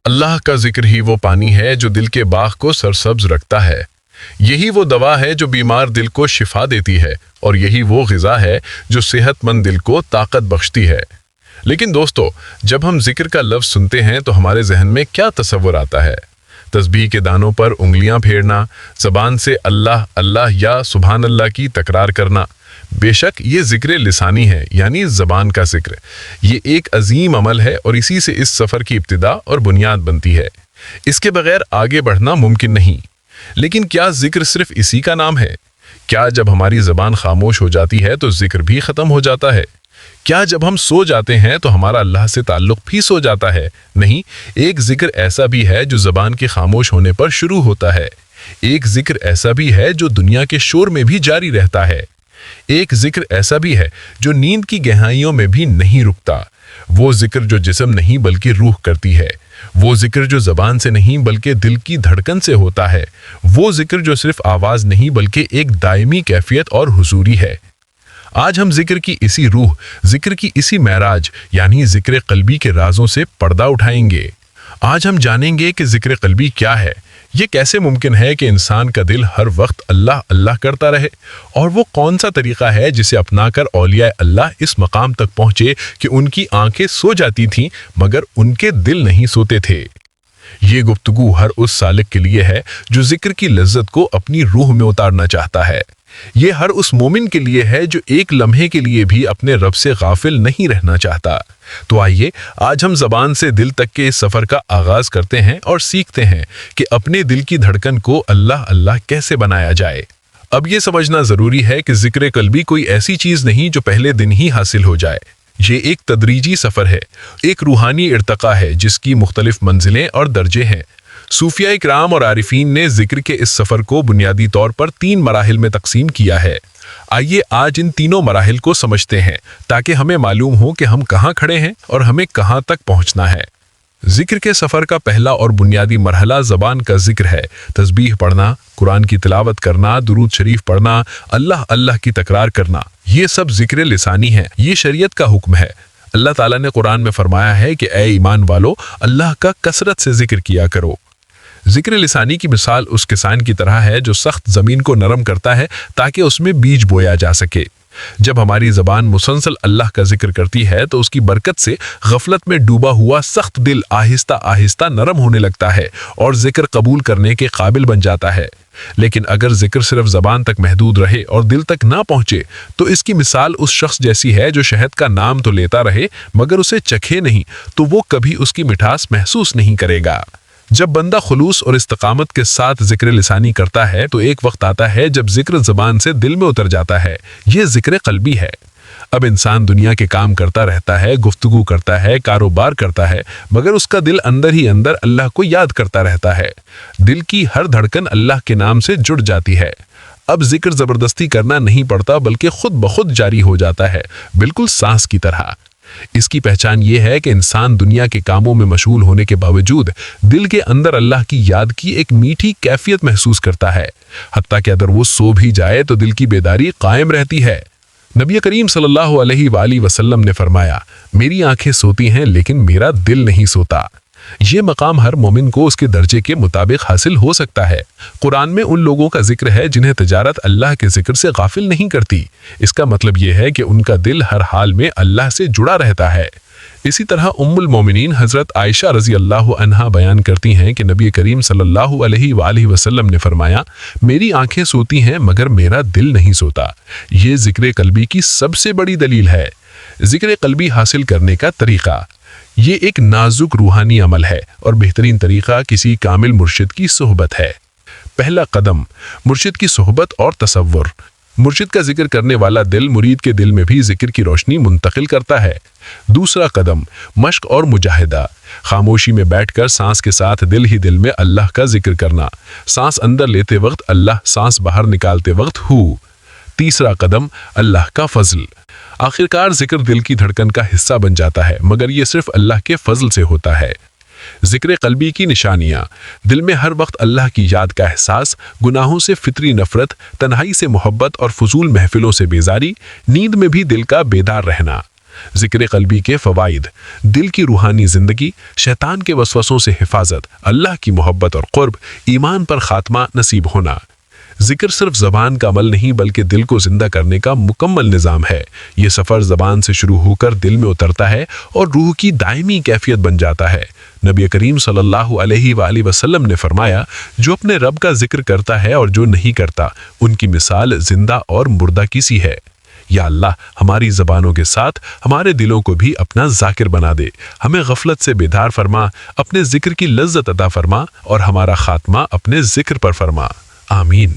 اللہ کا ذکر ہی وہ پانی ہے جو دل کے باغ کو سرسبز رکھتا ہے۔ یہی وہ دوا ہے جو بیمار دل کو شفا دیتی ہے، اور یہی وہ غذا ہے جو صحت مند دل کو طاقت بخشتی ہے۔ لیکن دوستو، جب ہم ذکر کا لفظ سنتے ہیں تو ہمارے ذہن میں کیا تصور آتا ہے؟ تسبیح کے دانوں پر انگلیاں پھیرنا، زبان سے اللہ اللہ یا سبحان اللہ کی تکرار کرنا۔ بے شک یہ ذکر لسانی ہے، یعنی زبان کا ذکر۔ یہ ایک عظیم عمل ہے اور اسی سے اس سفر کی ابتدا اور بنیاد بنتی ہے۔ اس کے بغیر آگے بڑھنا ممکن نہیں۔ لیکن کیا ذکر صرف اسی کا نام ہے؟ کیا جب ہماری زبان خاموش ہو جاتی ہے تو ذکر بھی ختم ہو جاتا ہے؟ کیا جب ہم سو جاتے ہیں تو ہمارا اللہ سے تعلق بھی سو جاتا ہے؟ نہیں، ایک ذکر ایسا بھی ہے جو زبان کے خاموش ہونے پر شروع ہوتا ہے۔ ایک ذکر ایسا بھی ہے جو دنیا کے شور میں بھی جاری رہتا ہے۔ ایک ذکر ایسا بھی ہے جو نیند کی گہرائیوں میں بھی نہیں رکتا۔ وہ ذکر جو جسم نہیں بلکہ روح کرتی ہے۔ وہ ذکر جو زبان سے نہیں بلکہ دل کی دھڑکن سے ہوتا ہے۔ وہ ذکر جو صرف آواز نہیں بلکہ ایک دائمی کیفیت اور حضوری ہے۔ آج ہم ذکر کی اسی روح، ذکر کی اسی معراج یعنی ذکر قلبی کے رازوں سے پردہ اٹھائیں گے۔ آج ہم جانیں گے کہ ذکر قلبی کیا ہے، یہ کیسے ممکن ہے کہ انسان کا دل ہر وقت اللہ اللہ کرتا رہے، اور وہ کون سا طریقہ ہے جسے اپنا کر اولیاء اللہ اس مقام تک پہنچے کہ ان کی آنکھیں سو جاتی تھیں مگر ان کے دل نہیں سوتے تھے۔ یہ گفتگو ہر اس سالک کے لیے ہے جو ذکر کی لذت کو اپنی روح میں اتارنا چاہتا ہے۔ یہ ہر اس مومن کے لیے ہے جو ایک لمحے کے لیے بھی اپنے رب سے غافل نہیں رہنا چاہتا۔ تو آئیے آج ہم زبان سے دل تک کے اس سفر کا آغاز کرتے ہیں اور سیکھتے ہیں کہ اپنے دل کی دھڑکن کو اللہ اللہ کیسے بنایا جائے۔ اب یہ سمجھنا ضروری ہے کہ ذکر قلبی کوئی ایسی چیز نہیں جو پہلے دن ہی حاصل ہو جائے۔ یہ ایک تدریجی سفر ہے، ایک روحانی ارتقا ہے جس کی مختلف منزلیں اور درجے ہیں۔ صوفیاء کرام اور عارفین نے ذکر کے اس سفر کو بنیادی طور پر 3 مراحل میں تقسیم کیا ہے۔ آئیے آج ان تینوں مراحل کو سمجھتے ہیں تاکہ ہمیں معلوم ہو کہ ہم کہاں کھڑے ہیں اور ہمیں کہاں تک پہنچنا ہے۔ ذکر کے سفر کا پہلا اور بنیادی مرحلہ زبان کا ذکر ہے۔ تسبیح پڑھنا، قرآن کی تلاوت کرنا، درود شریف پڑھنا، اللہ اللہ کی تکرار کرنا، یہ سب ذکر لسانی ہے۔ یہ شریعت کا حکم ہے۔ اللہ تعالیٰ نے قرآن میں فرمایا ہے کہ اے ایمان والو، اللہ کا کثرت سے ذکر کیا کرو۔ ذکر لسانی کی مثال اس کسان کی طرح ہے جو سخت زمین کو نرم کرتا ہے تاکہ اس میں بیج بویا جا سکے۔ جب ہماری زبان مسلسل اللہ کا ذکر کرتی ہے تو اس کی برکت سے غفلت میں ڈوبا ہوا سخت دل آہستہ آہستہ نرم ہونے لگتا ہے اور ذکر قبول کرنے کے قابل بن جاتا ہے۔ لیکن اگر ذکر صرف زبان تک محدود رہے اور دل تک نہ پہنچے تو اس کی مثال اس شخص جیسی ہے جو شہد کا نام تو لیتا رہے مگر اسے چکھے نہیں تو وہ کبھی اس کی مٹھاس محسوس نہیں کرے گا۔ جب بندہ خلوص اور استقامت کے ساتھ ذکر لسانی کرتا ہے تو ایک وقت آتا ہے جب ذکر زبان سے دل میں اتر جاتا ہے۔ یہ ذکر قلبی ہے۔ اب انسان دنیا کے کام کرتا رہتا ہے، گفتگو کرتا ہے، کاروبار کرتا ہے، مگر اس کا دل اندر ہی اندر اللہ کو یاد کرتا رہتا ہے۔ دل کی ہر دھڑکن اللہ کے نام سے جڑ جاتی ہے۔ اب ذکر زبردستی کرنا نہیں پڑتا بلکہ خود بخود جاری ہو جاتا ہے، بالکل سانس کی طرح۔ اس کی پہچان یہ ہے کہ انسان دنیا کے کاموں میں مشغول ہونے کے باوجود دل کے اندر اللہ کی یاد کی ایک میٹھی کیفیت محسوس کرتا ہے، حتیٰ کہ اگر وہ سو بھی جائے تو دل کی بیداری قائم رہتی ہے۔ نبی کریم صلی اللہ علیہ وآلہ وسلم نے فرمایا، میری آنکھیں سوتی ہیں لیکن میرا دل نہیں سوتا۔ یہ مقام ہر مومن کو اس کے درجے کے مطابق حاصل ہو سکتا ہے۔ قرآن میں ان لوگوں کا ذکر ہے جنہیں تجارت اللہ کے ذکر سے غافل نہیں کرتی۔ اس کا مطلب یہ ہے کہ ان کا دل ہر حال میں اللہ سے جڑا رہتا ہے۔ اسی طرح ام المومنین حضرت عائشہ رضی اللہ عنہا بیان کرتی ہیں کہ نبی کریم صلی اللہ علیہ وآلہ وسلم نے فرمایا، میری آنکھیں سوتی ہیں مگر میرا دل نہیں سوتا۔ یہ ذکر قلبی کی سب سے بڑی دلیل ہے۔ ذکر قلبی حاصل کرنے کا طریقہ، یہ ایک نازک روحانی عمل ہے اور بہترین طریقہ کسی کامل مرشد کی صحبت ہے۔ پہلا قدم، مرشد کی صحبت اور تصور۔ مرشد کا ذکر کرنے والا دل مرید کے دل میں بھی ذکر کی روشنی منتقل کرتا ہے۔ دوسرا قدم، مشق اور مجاہدہ۔ خاموشی میں بیٹھ کر سانس کے ساتھ دل ہی دل میں اللہ کا ذکر کرنا۔ سانس اندر لیتے وقت اللہ، سانس باہر نکالتے وقت ہو۔ تیسرا قدم، اللہ کا فضل۔ آخرکار ذکر دل کی دھڑکن کا حصہ بن جاتا ہے مگر یہ صرف اللہ کے فضل سے ہوتا ہے۔ ذکر قلبی کی نشانیاں، دل میں ہر وقت اللہ کی یاد کا احساس، گناہوں سے فطری نفرت، تنہائی سے محبت اور فضول محفلوں سے بیزاری، نیند میں بھی دل کا بیدار رہنا۔ ذکر قلبی کے فوائد: دل کی روحانی زندگی، شیطان کے وسوسوں سے حفاظت، اللہ کی محبت اور قرب، ایمان پر خاتمہ نصیب ہونا۔ ذکر صرف زبان کا عمل نہیں بلکہ دل کو زندہ کرنے کا مکمل نظام ہے۔ یہ سفر زبان سے شروع ہو کر دل میں اترتا ہے اور روح کی دائمی کیفیت بن جاتا ہے۔ نبی کریم صلی اللہ علیہ وآلہ وسلم نے فرمایا، جو اپنے رب کا ذکر کرتا ہے اور جو نہیں کرتا، ان کی مثال زندہ اور مردہ کی سی ہے۔ یا اللہ، ہماری زبانوں کے ساتھ ہمارے دلوں کو بھی اپنا ذاکر بنا دے، ہمیں غفلت سے بیدار فرما، اپنے ذکر کی لذت عطا فرما اور ہمارا خاتمہ اپنے ذکر پر فرما۔ آمین۔